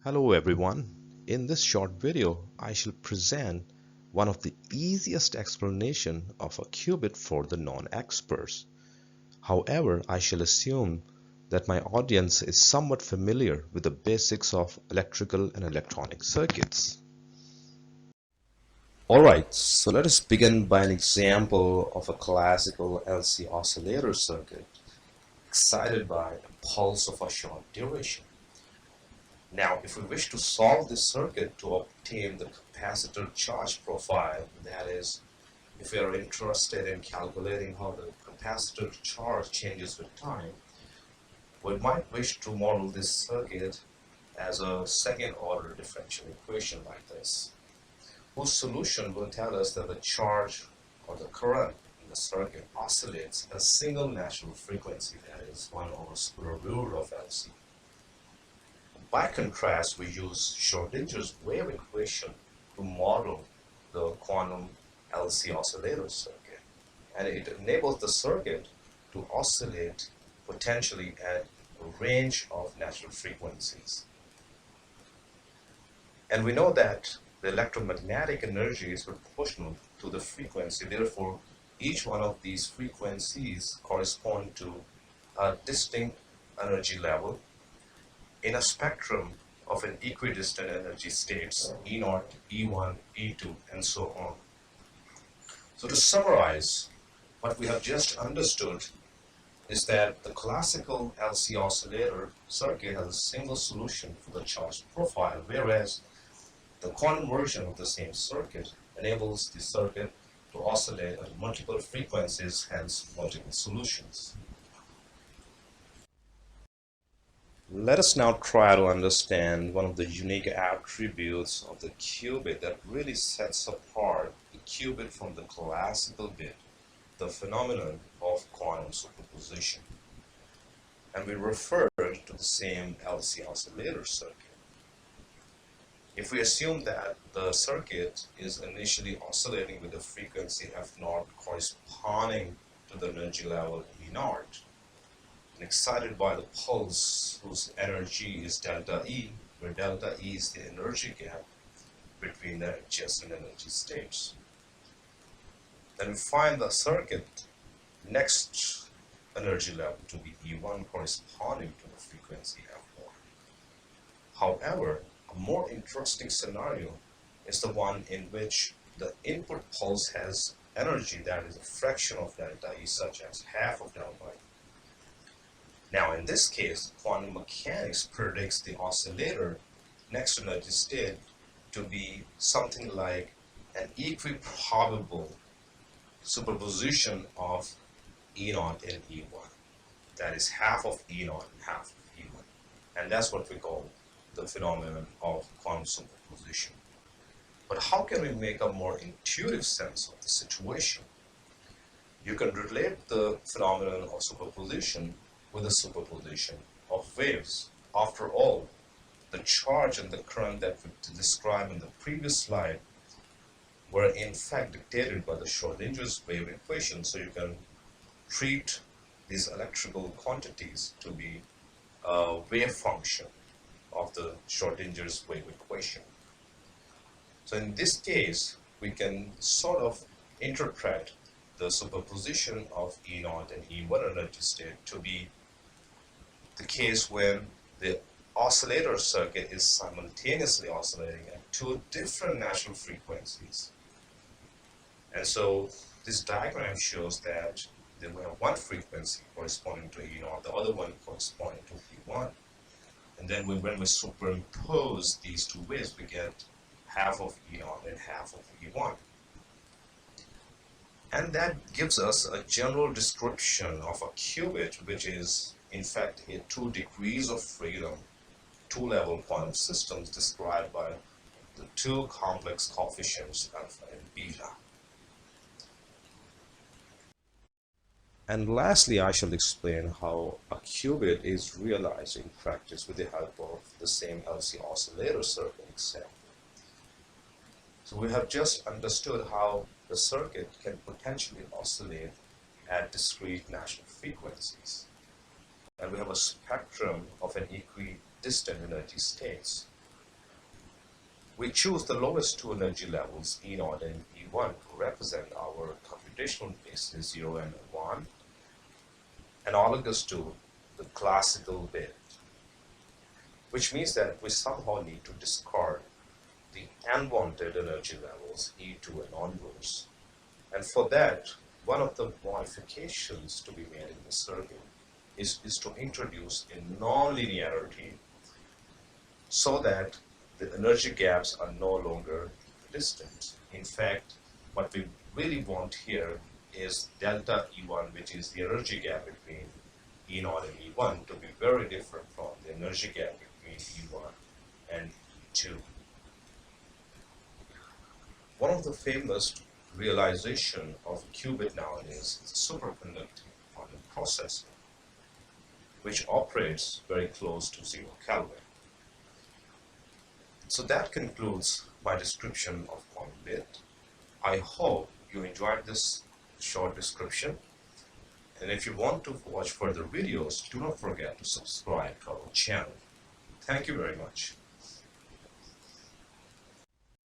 Hello everyone. In this short video, I shall present one of the easiest explanation of a qubit for the non-experts. However, I shall assume that my audience is somewhat familiar with the basics of electrical and electronic circuits. Alright, so let us begin by an example of a classical LC oscillator circuit excited by a pulse of a short duration. Now, if we wish to solve this circuit to obtain the capacitor charge profile, that is, if we are interested in calculating how the capacitor charge changes with time, we might wish to model this circuit as a second-order differential equation like this, whose solution will tell us that the charge or the current in the circuit oscillates at a single natural frequency, that is 1 over square root of LC. By contrast, we use Schrodinger's wave equation to model the quantum LC oscillator circuit, and it enables the circuit to oscillate potentially at a range of natural frequencies. And we know that the electromagnetic energy is proportional to the frequency. Therefore, each one of these frequencies correspond to a distinct energy level in a spectrum of an equidistant energy states, E0, E1, E2, and so on. So to summarize, what we have just understood is that the classical LC oscillator circuit has a single solution for the charge profile, whereas the quantum version of the same circuit enables the circuit to oscillate at multiple frequencies, hence multiple solutions. Let us now try to understand one of the unique attributes of the qubit that really sets apart the qubit from the classical bit, the phenomenon of quantum superposition. And we refer to the same LC oscillator circuit. If we assume that the circuit is initially oscillating with a frequency f0 corresponding to the energy level E0, excited by the pulse whose energy is delta E, where delta E is the energy gap between the adjacent energy states. Then we find the circuit next energy level to be E1 corresponding to the frequency F1. However, a more interesting scenario is the one in which the input pulse has energy that is a fraction of delta E, such as half of delta E. Now, in this case, quantum mechanics predicts the oscillator next energy state to be something like an equiprobable superposition of E0 and E1. That is half of E0 and half of E1. And that's what we call the phenomenon of quantum superposition. But how can we make a more intuitive sense of the situation? You can relate the phenomenon of superposition with a superposition of waves. After all, the charge and the current that we described in the previous slide were in fact dictated by the Schrodinger's wave equation, so you can treat these electrical quantities to be a wave function of the Schrodinger's wave equation. So in this case, we can sort of interpret the superposition of E0 and E1 energy state to be the case when the oscillator circuit is simultaneously oscillating at two different natural frequencies. And so this diagram shows that we have one frequency corresponding to E0, the other one corresponding to E1. And then when we superimpose these two waves, we get half of E0 and half of E1. And that gives us a general description of a qubit, which is in fact a 2 degrees of freedom, 2-level quantum systems described by the 2 complex coefficients alpha and beta. And lastly, I shall explain how a qubit is realized in practice with the help of the same LC oscillator circuit example. So we have just understood how the circuit can potentially oscillate at discrete natural frequencies. And we have a spectrum of an equidistant energy states. We choose the lowest two energy levels, E0 and E1, to represent our computational basis 0 and 1, analogous to the classical bit, which means that we somehow need to discard the unwanted energy levels, E2 and onwards. And for that, one of the modifications to be made in the circuit is to introduce a nonlinearity so that the energy gaps are no longer distant. In fact, what we really want here is delta E1, which is the energy gap between E0 and E1, to be very different from the energy gap between E1 and E2. One of the famous realization of a qubit nowadays is superconducting quantum processing, which operates very close to 0 Kelvin. So that concludes my description of quantum bit. I hope you enjoyed this short description. And if you want to watch further videos, do not forget to subscribe to our channel. Thank you very much.